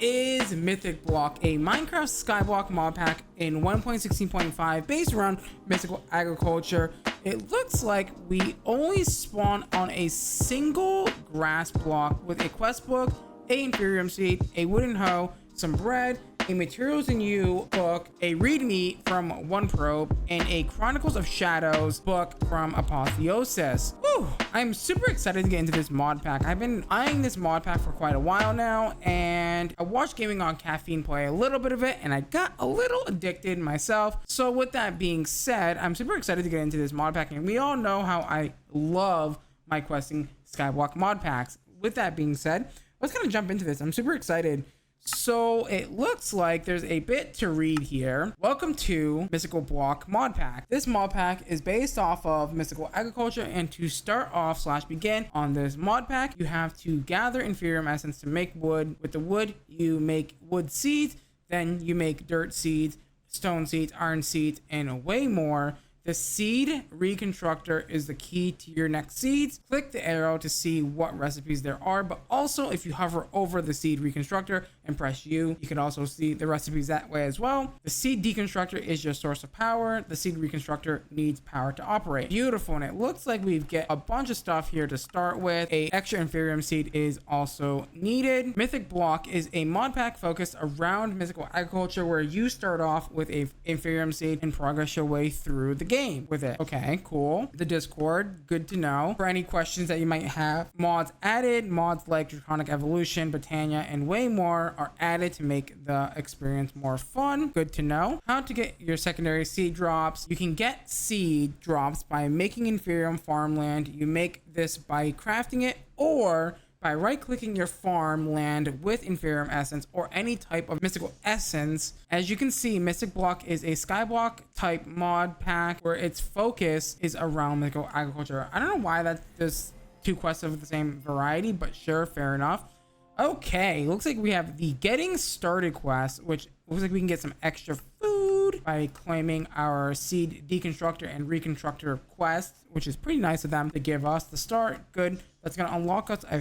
is Mythic Block, a Minecraft Skyblock mod pack in 1.16.5 based around mythical agriculture. It looks like we only spawn on a single grass block with a quest book, a inferium seed, a wooden hoe, some bread, a materials in you book, a readme from One Probe, and a Chronicles of Shadows book from Apotheosis. Whew, I'm super excited to get into this mod pack. I've been eyeing this mod pack for quite a while now, and I watched Gaming on Caffeine play a little bit of it, and I got a little addicted myself. So with that being said, I'm super excited to get into this mod pack, and we all know how I love my Questing Skyblock mod packs. With that being said, let's kind of jump into this. I'm super excited. So it looks like there's a bit to read here. Welcome to Mythical Block mod pack. This mod pack is based off of mythical agriculture, and to start off / begin on this mod pack, you have to gather inferium essence to make wood. With the wood, you make wood seeds, then you make dirt seeds, stone seeds, iron seeds, and way more. The seed reconstructor is the key to your next seeds. Click the arrow to see what recipes there are, but also if you hover over the seed reconstructor and press U, you can also see the recipes that way as well. The seed deconstructor is your source of power. The seed reconstructor needs power to operate. Beautiful, and it looks like we get a bunch of stuff here to start with. A extra inferium seed is also needed. Mythic Block is a mod pack focused around mythical agriculture, where you start off with a inferium seed and progress your way through the game with it. Okay, cool. The Discord, good to know. For any questions that you might have, mods added. Mods like Draconic Evolution, Botania, and way more are added to make the experience more fun. Good to know. How to get your secondary seed drops. You can get seed drops by making inferium farmland. You make this by crafting it, or by right-clicking your farmland with inferium essence or any type of mystical essence. As you can see, Mythic Block is a Skyblock type mod pack where its focus is around mythical agriculture. I don't know why that's just two quests of the same variety, but sure, fair enough. Okay, looks like we have the Getting Started quest, which looks like we can get some extra food by claiming our seed deconstructor and reconstructor quests, which is pretty nice of them to give us. The start, good. That's going to unlock us a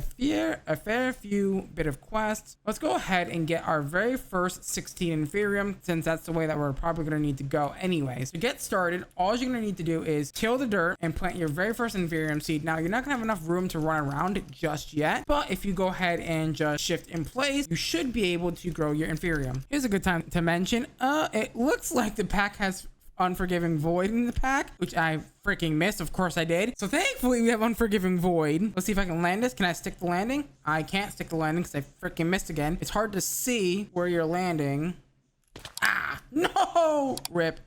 fair few bit of quests. Let's go ahead and get our very first 16 inferium, since that's the way that we're probably going to need to go anyways. To get started, all you're going to need to do is till the dirt and plant your very first inferium seed. Now, you're not going to have enough room to run around just yet, but if you go ahead and just shift in place, you should be able to grow your inferium. Here's a good time to mention, it looks like the pack has Unforgiving Void in the pack, which I freaking missed. Of course I did. So thankfully we have Unforgiving Void. Let's see if I can land this. Can I stick the landing? I can't stick the landing because I freaking missed again. It's hard to see where you're landing. Ah, no! Rip.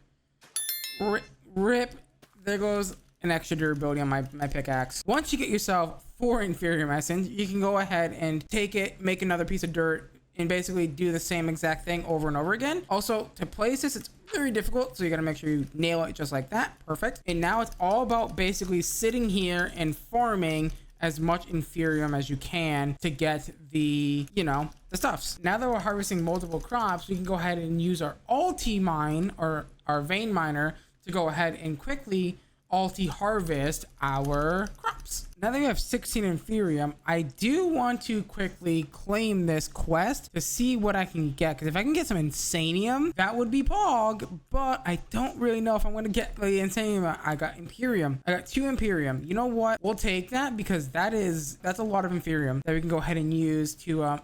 Rip. There goes an extra durability on my pickaxe. Once you get yourself 4 inferium essence, you can go ahead and take it, make another piece of dirt, and basically do the same exact thing over and over again. Also, to place this, it's very difficult, so you gotta make sure you nail it just like that. Perfect. And now it's all about basically sitting here and farming as much inferium as you can to get the, you know, the stuffs. Now that we're harvesting multiple crops, we can go ahead and use our ulti mine, or our vein miner, to go ahead and quickly ulti harvest our crops. Now that we have 16 inferium, I do want to quickly claim this quest to see what I can get, because if I can get some insanium, that would be pog, but I don't really know if I'm going to get the insanium. I got imperium. I got 2 imperium. You know what? We'll take that, because that's a lot of inferium that we can go ahead and use to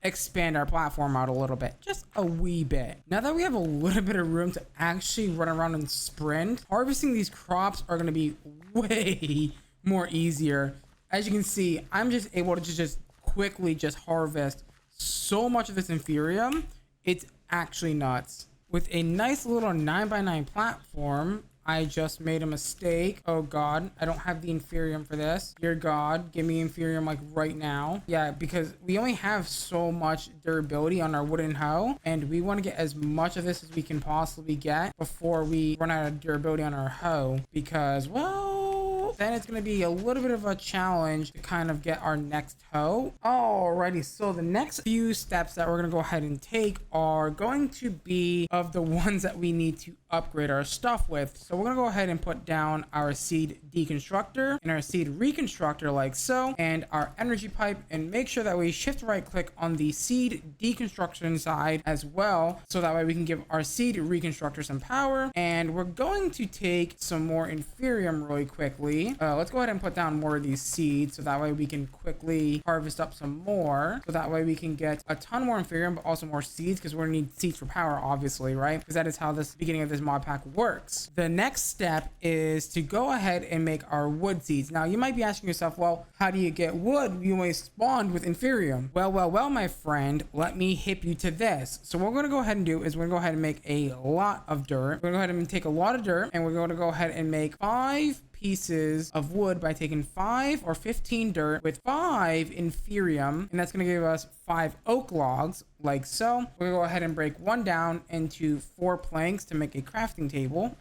expand our platform out a little bit, just a wee bit. Now that we have a little bit of room to actually run around and sprint, harvesting these crops are going to be way more easier. As you can see, I'm just able to just quickly just harvest so much of this inferium. It's actually nuts. With a nice little 9x9 platform, I just made a mistake. Oh god, I don't have the inferium for this. Dear god, give me inferium like right now. Yeah, because we only have so much durability on our wooden hoe, and we want to get as much of this as we can possibly get before we run out of durability on our hoe, because, well, then it's going to be a little bit of a challenge to kind of get our next hoe. Alrighty, so the next few steps that we're going to go ahead and take are going to be of the ones that we need to upgrade our stuff with. So we're gonna go ahead and put down our seed deconstructor and our seed reconstructor like so, and our energy pipe, and make sure that we shift right click on the seed deconstruction side as well, so that way we can give our seed reconstructor some power. And we're going to take some more inferium really quickly. Let's go ahead and put down more of these seeds so that way we can quickly harvest up some more, so that way we can get a ton more inferium but also more seeds, because we're gonna need seeds for power, obviously, right? Because that is how this beginning of this mod pack works. The next step is to go ahead and make our wood seeds. Now you might be asking yourself, well, how do you get wood? You only spawned with inferium. Well, my friend, let me hip you to this. So what we're gonna go ahead and do is we're gonna go ahead and make a lot of dirt. We're gonna go ahead and take a lot of dirt, and we're going to go ahead and make 5 pieces of wood by taking 5 or 15 dirt with 5 inferium, and that's going to give us 5 oak logs like so. We're gonna go ahead and break one down into 4 planks to make a crafting table,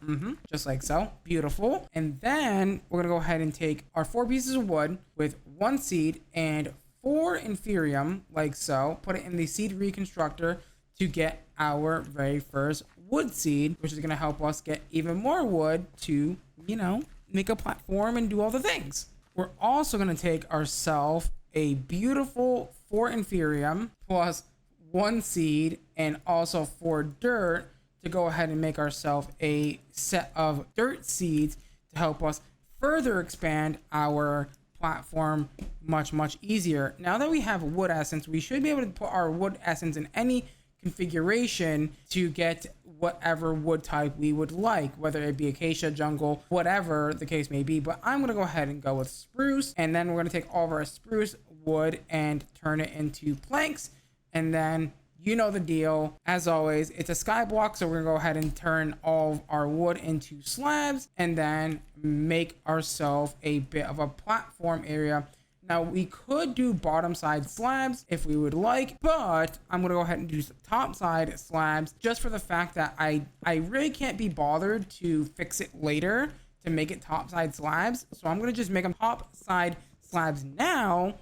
just like so. Beautiful. And then we're gonna go ahead and take our 4 pieces of wood with 1 seed and 4 inferium like so, put it in the seed reconstructor to get our very first wood seed, which is going to help us get even more wood to, you know, make a platform and do all the things. We're also going to take ourselves a beautiful 4 inferium plus 1 seed and also 4 dirt to go ahead and make ourselves a set of dirt seeds to help us further expand our platform much easier. Now that we have wood essence, we should be able to put our wood essence in any configuration to get whatever wood type we would like, whether it be acacia, jungle, whatever the case may be. But I'm going to go ahead and go with spruce, and then we're going to take all of our spruce wood and turn it into planks, and then you know the deal. As always, it's a sky block, so we're gonna go ahead and turn all of our wood into slabs and then make ourselves a bit of a platform area. Now we could do bottom side slabs if we would like, but I'm gonna go ahead and do top side slabs just for the fact that I really can't be bothered to fix it later to make it top side slabs. So I'm gonna just make them top side slabs now,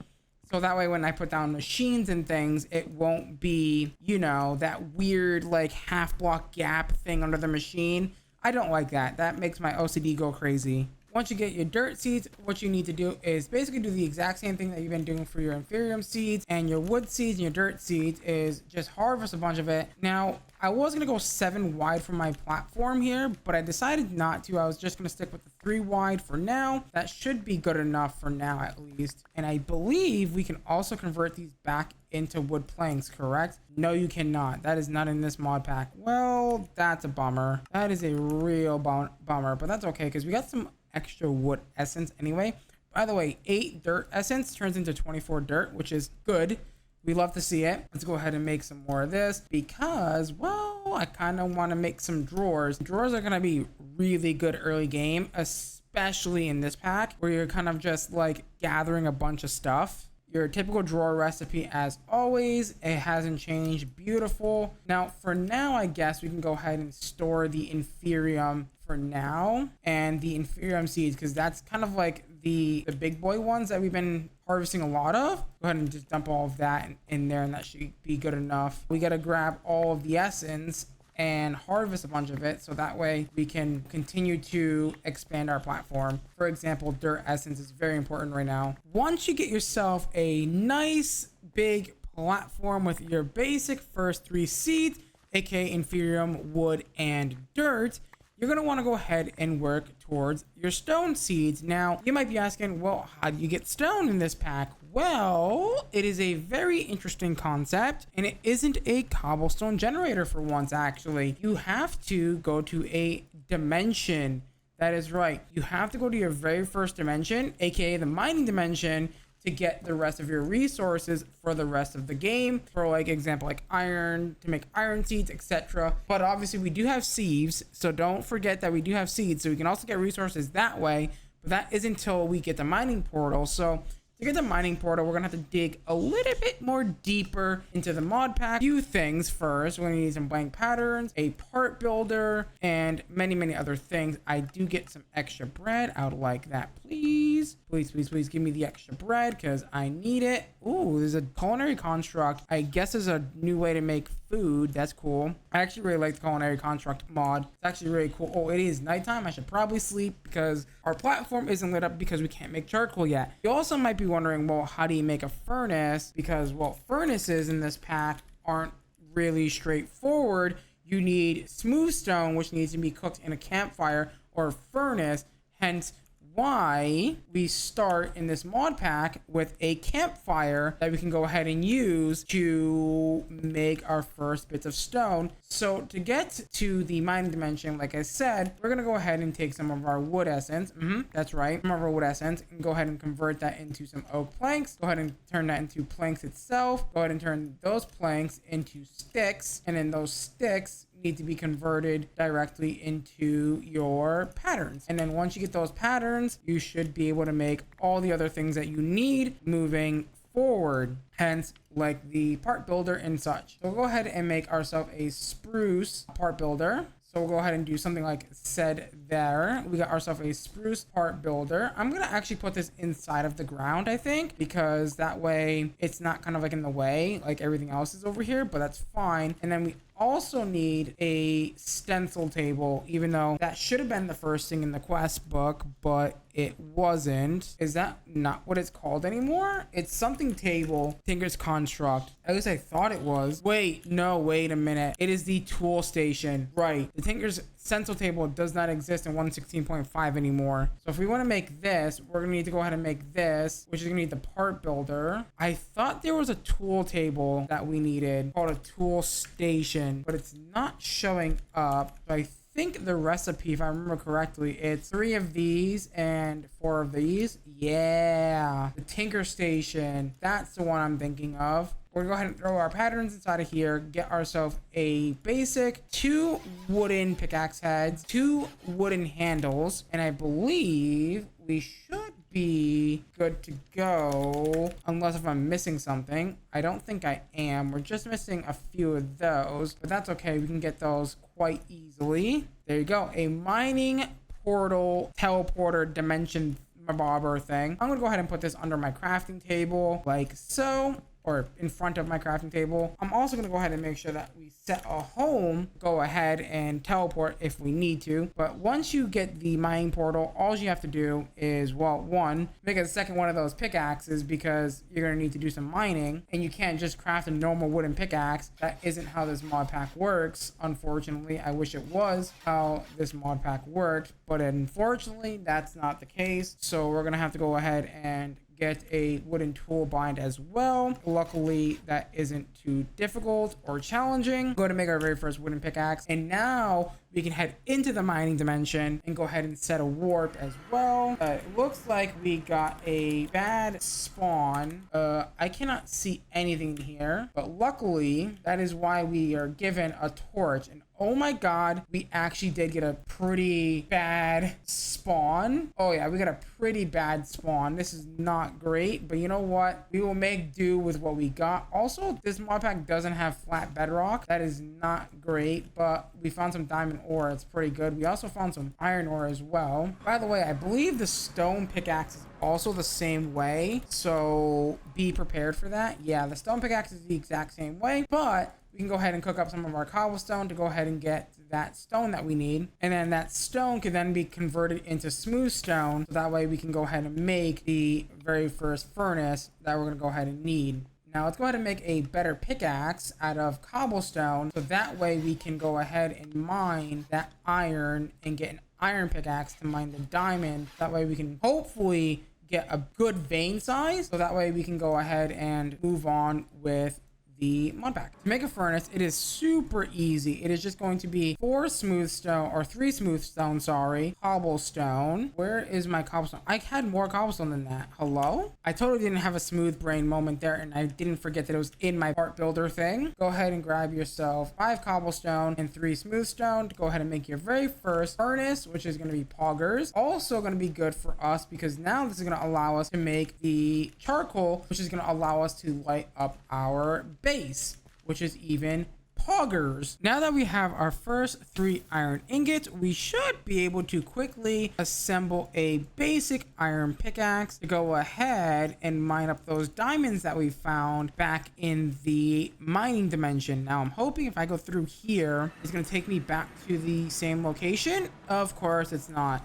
so that way when I put down machines and things, it won't be, you know, that weird like half block gap thing under the machine. I don't like that. That makes my OCD go crazy. Once you get your dirt seeds, what you need to do is basically do the exact same thing that you've been doing for your inferium seeds and your wood seeds and your dirt seeds, is just harvest a bunch of it. Now, I was going to go 7 wide for my platform here, but I decided not to. I was just going to stick with the 3 wide for now. That should be good enough for now at least. And I believe we can also convert these back into wood planks, correct? No, you cannot. That is not in this mod pack. Well, that's a bummer. That is a real bummer, but that's okay because we got some extra wood essence anyway. By the way, 8 dirt essence turns into 24 dirt, which is good. We love to see it. Let's go ahead and make some more of this because, well, I kind of want to make some drawers. Drawers are going to be really good early game, especially in this pack where you're kind of just like gathering a bunch of stuff. Your typical drawer recipe as always, it hasn't changed. Beautiful. Now for now, I guess we can go ahead and store the inferium for now and the inferium seeds, because that's kind of like the big boy ones that we've been harvesting a lot of. Go ahead and just dump all of that in there, and that should be good enough. We got to grab all of the essence and harvest a bunch of it, so that way we can continue to expand our platform. For example, dirt essence is very important right now. Once you get yourself a nice big platform with your basic first 3 seeds, aka inferium, wood, and dirt, you're going to want to go ahead and work towards your stone seeds. Now, you might be asking, well, how do you get stone in this pack? Well, it is a very interesting concept, and it isn't a cobblestone generator for once, actually. You have to go to a dimension. That is right. You have to go to your very first dimension, aka the mining dimension, to get the rest of your resources for the rest of the game. For like example, like iron, to make iron seeds, etc. But obviously we do have sieves, so don't forget that we do have seeds, so we can also get resources that way. But that is until we get the mining portal. So to get the mining portal, we're gonna have to dig a little bit more deeper into the mod pack. A few things first. We're gonna need some blank patterns, a part builder, and many other things. I do get some extra bread. I would like that, please. Please, please, please give me the extra bread because I need it. Ooh, there's a culinary construct. I guess there's a new way to make food. That's cool. I actually really like the culinary construct mod. It's actually really cool. Oh, it is nighttime. I should probably sleep because our platform isn't lit up because we can't make charcoal yet. You also might be wondering, well, how do you make a furnace? Because, well, furnaces in this pack aren't really straightforward. You need smooth stone, which needs to be cooked in a campfire or furnace. Hence why we start in this mod pack with a campfire that we can go ahead and use to make our first bits of stone. So to get to the mining dimension, like I said, we're gonna go ahead and take some of our wood essence. That's right, some of our wood essence, and go ahead and convert that into some oak planks. Go ahead and turn that into planks itself. Go ahead and turn those planks into sticks, and then those sticks need to be converted directly into your patterns. And then once you get those patterns, you should be able to make all the other things that you need moving forward, hence like the part builder and such. So we'll go ahead and make ourselves a spruce part builder. So we'll go ahead and do something like said there. We got ourselves a spruce part builder. I'm gonna actually put this inside of the ground, I think, because that way it's not kind of like in the way like everything else is over here, but that's fine. And then we also need a stencil table, even though that should have been the first thing in the quest book, but it wasn't. Is that not what it's called anymore? It's something table, Tinker's construct. At least I thought it was. Wait, no, wait a minute. It is the tool station. Right. The Tinker's stencil table does not exist in 1.16.5 anymore. So if we want to make this, we're gonna need to go ahead and make this, which is gonna need the part builder. I thought there was a tool table that we needed called a tool station, but it's not showing up. So I think the recipe, if I remember correctly, it's 3 of these and 4 of these. Yeah, the Tinker station. That's the one I'm thinking of. We're gonna go ahead and throw our patterns inside of here, get ourselves a basic 2 wooden pickaxe heads, 2 wooden handles, and I believe we should be good to go, unless if I'm missing something. I don't think I am. We're just missing a few of those, but that's okay. We can get those quite easily. There you go. A mining portal teleporter dimension bobber thing. I'm gonna go ahead and put this under my crafting table like so, or in front of my crafting table. I'm also going to go ahead and make sure that we set a home, go ahead and teleport if we need to. But once you get the mining portal, all you have to do is, well, one, make a second one of those pickaxes because you're going to need to do some mining, and you can't just craft a normal wooden pickaxe. That isn't how this mod pack works. Unfortunately, I wish it was how this mod pack worked, but unfortunately that's not the case. So we're going to have to go ahead and get a wooden tool bind as well. Luckily, that isn't too difficult or challenging. Go to make our very first wooden pickaxe, and now we can head into the mining dimension and go ahead and set a warp as well. It looks like we got a bad spawn. I cannot see anything here, but luckily that is why we are given a torch. And oh my god, we actually did get a pretty bad spawn. Oh yeah, we got a pretty bad spawn. This is not great, but you know what? We will make do with what we got. Also, this mod pack doesn't have flat bedrock. That is not great, but we found some diamond ore. It's pretty good. We also found some iron ore as well. By the way, I believe the stone pickaxe is also the same way, so be prepared for that. Yeah, the stone pickaxe is the exact same way, but we can go ahead and cook up some of our cobblestone to go ahead and get that stone that we need. And then that stone could then be converted into smooth stone. So that way we can go ahead and make the very first furnace that we're going to go ahead and need. Now let's go ahead and make a better pickaxe out of cobblestone. So that way we can go ahead and mine that iron and get an iron pickaxe to mine the diamond. That way we can hopefully get a good vein size. So that way we can go ahead and move on with the mod pack. To make a furnace, it is super easy. It is just going to be 4 smooth stone, or 3 smooth stone, sorry, cobblestone. Where is my cobblestone? I had more cobblestone than that. Hello? I totally didn't have a smooth brain moment there, and I didn't forget that it was in my part builder thing. Go ahead and grab yourself 5 cobblestone and 3 smooth stone to go ahead and make your very first furnace, which is going to be poggers. Also going to be good for us because now this is going to allow us to make the charcoal, which is going to allow us to light up our base, which is even poggers. Now that we have our first 3 iron ingots, we should be able to quickly assemble a basic iron pickaxe to go ahead and mine up those diamonds that we found back in the mining dimension. Now I'm hoping if I go through here, it's going to take me back to the same location. Of course it's not.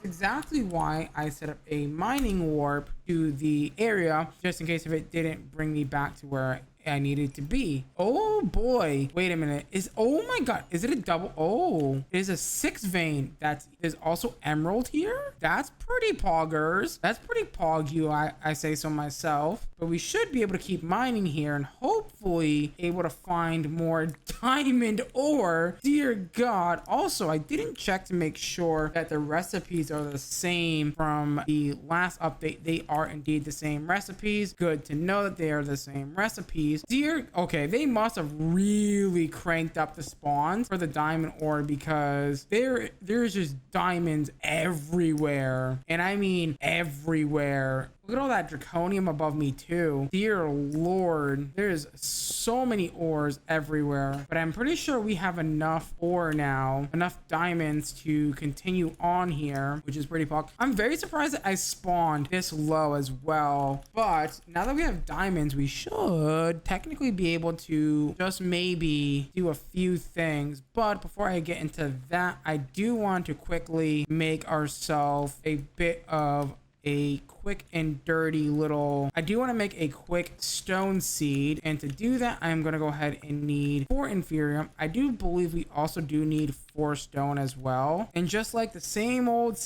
Exactly why I set up a mining warp to the area, just in case if it didn't bring me back to where I needed to be. Oh boy, wait a minute, oh my god, is it a double? Oh, it is a 6 vein. There's also emerald here. That's pretty poggers. That's pretty pog you, I say so myself. But we should be able to keep mining here and hopefully able to find more diamond ore. Dear god. Also, I didn't check to make sure that the recipes are the same from the last update. They are indeed the same recipes. Good to know that they are the same recipes. Okay, they must have really cranked up the spawns for the diamond ore, because there's just diamonds everywhere, and I mean everywhere. Look at all that draconium above me too. Dear lord, there's so many ores everywhere. But I'm pretty sure we have enough ore now, enough diamonds to continue on here, which is pretty pog. I'm very surprised that I spawned this low as well. But now that we have diamonds, we should technically be able to just maybe do a few things. But before I get into that, I do want to quickly make ourselves a bit of a quick and dirty little, I do want to make a quick stone seed, and to do that I'm going to go ahead and need 4 inferium. I do believe we also do need 4 stone as well, and just like the same old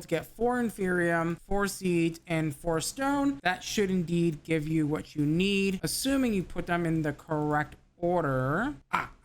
get 4 inferium, 4 seeds, and 4 stone. That should indeed give you what you need, assuming you put them in the correct order.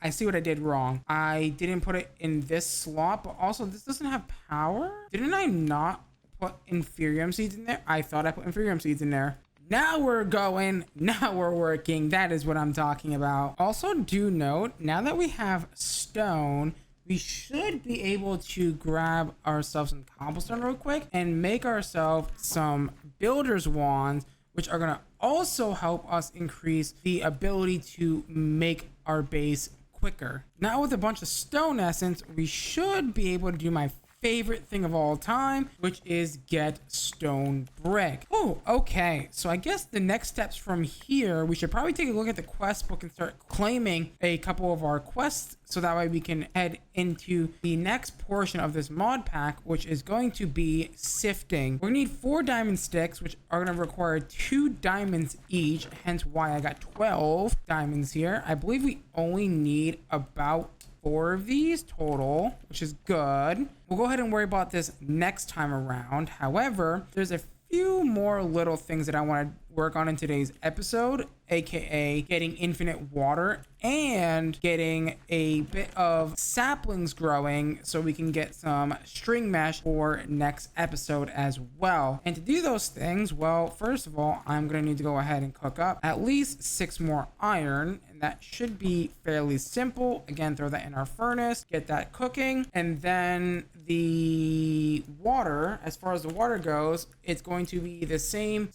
I see what I did wrong. I didn't put it in this slot, but also this doesn't have power. Didn't I not put inferium seeds in there? I thought I put inferium seeds in there. Now we're going. Now we're working. That is what I'm talking about. Also, do note, now that we have stone, we should be able to grab ourselves some cobblestone real quick and make ourselves some builder's wands, which are going to also help us increase the ability to make our base quicker. Now with a bunch of stone essence, we should be able to do my favorite thing of all time, which is get stone brick. Oh, okay. So I guess the next steps from here, we should probably take a look at the quest book and start claiming a couple of our quests, so that way we can head into the next portion of this mod pack, which is going to be sifting. We're gonna need 4 diamond sticks, which are gonna require 2 diamonds each, hence why I got 12 diamonds here. I believe we only need about 4 of these total, which is good. We'll go ahead and worry about this next time around. However, there's a few more little things that I want to work on in today's episode, aka getting infinite water and getting a bit of saplings growing so we can get some string mesh for next episode as well. And to do those things, well, first of all, I'm gonna need to go ahead and cook up at least 6 more iron, and that should be fairly simple. Again, throw that in our furnace, get that cooking, and then the water, as far as the water goes, it's going to be the same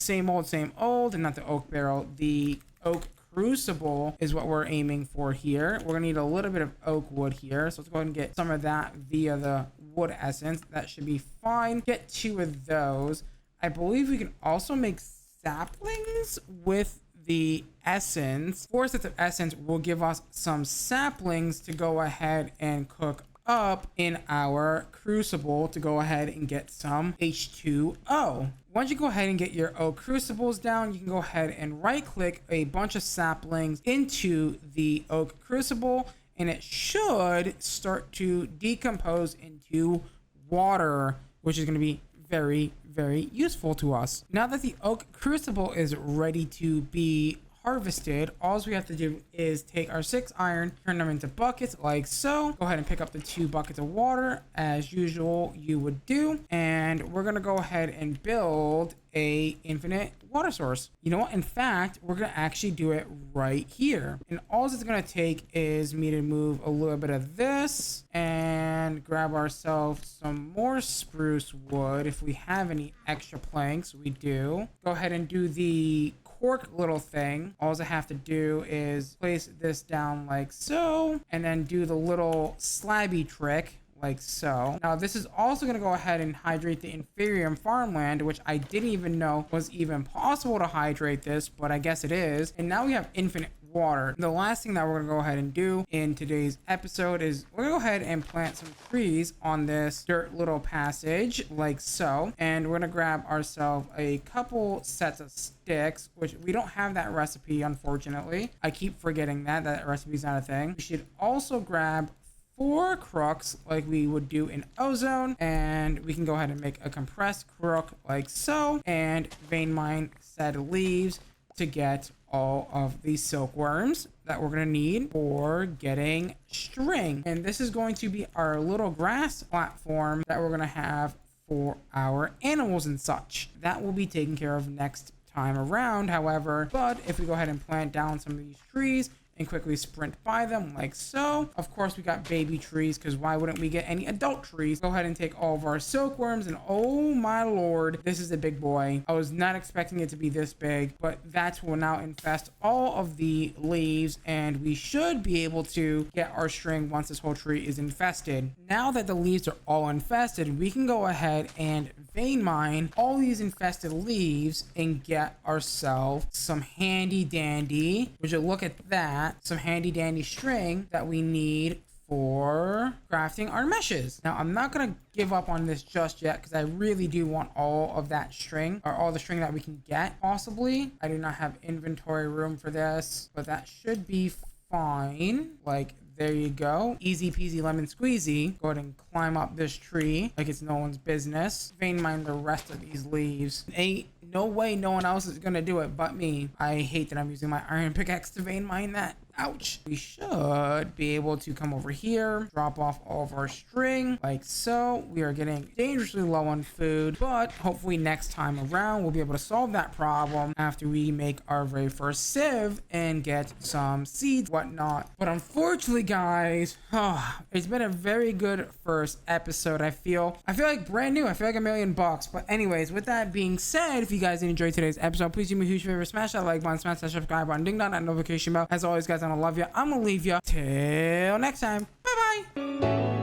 old, and not the oak barrel. The oak crucible is what we're aiming for here. We're gonna need a little bit of oak wood here, so let's go ahead and get some of that via the wood essence. That should be fine. Get 2 of those. I believe we can also make saplings with the essence. 4 sets of essence will give us some saplings to go ahead and cook up in our crucible to go ahead and get some H2O. Once you go ahead and get your oak crucibles down, you can go ahead and right click a bunch of saplings into the oak crucible, and it should start to decompose into water, which is going to be very, very useful to us. Now that the oak crucible is ready to be harvested, all we have to do is take our 6 iron, turn them into buckets like so. Go ahead and pick up the 2 buckets of water as usual you would do, and we're gonna go ahead and build a infinite water source. You know what? In fact, we're gonna actually do it right here, and all it's gonna take is me to move a little bit of this and grab ourselves some more spruce wood if we have any extra planks. We do. Go ahead and do the cork little thing, all I have to do is place this down like so, and then do the little slabby trick like so. Now this is also going to go ahead and hydrate the inferium farmland, which I didn't even know was even possible to hydrate this, but I guess it is. And now we have infinite water. The last thing that we're gonna go ahead and do in today's episode is we're gonna go ahead and plant some trees on this dirt little passage like so, and we're gonna grab ourselves a couple sets of sticks, which we don't have that recipe, unfortunately. I keep forgetting that recipe is not a thing. We should also grab 4 crooks like we would do in ozone, and we can go ahead and make a compressed crook like so, and vein mine said leaves to get all of these silkworms that we're going to need for getting string. And this is going to be our little grass platform that we're going to have for our animals and such. That will be taken care of next time around, however. But if we go ahead and plant down some of these trees and quickly sprint by them like so. Of course, we got baby trees, because why wouldn't we get any adult trees? Go ahead and take all of our silkworms, and oh my lord, this is a big boy. I was not expecting it to be this big, but that will now infest all of the leaves, and we should be able to get our string once this whole tree is infested. Now that the leaves are all infested, we can go ahead and vein mine all these infested leaves and get ourselves some handy dandy, would you look at that, some handy dandy string that we need for crafting our meshes. Now I'm not gonna give up on this just yet, because I really do want all of that string, or all the string that we can get possibly. I do not have inventory room for this, but that should be fine. Like, there you go. Easy peasy lemon squeezy. Go ahead and climb up this tree like it's no one's business. Vein mine the rest of these leaves. Ain't no way no one else is gonna do it but me. I hate that I'm using my iron pickaxe to vein mine that. Ouch. We should be able to come over here, drop off all of our string like so. We are getting dangerously low on food, but hopefully next time around we'll be able to solve that problem after we make our very first sieve and get some seeds, whatnot. But unfortunately, guys, it's been a very good first episode. I feel like brand new. I feel like $1,000,000. But anyways, with that being said, if you guys enjoyed today's episode, please do me a huge favor, smash that like button, smash that subscribe button, ding dong that notification bell. As always, guys, I love you. I'm gonna leave you till next time. Bye bye.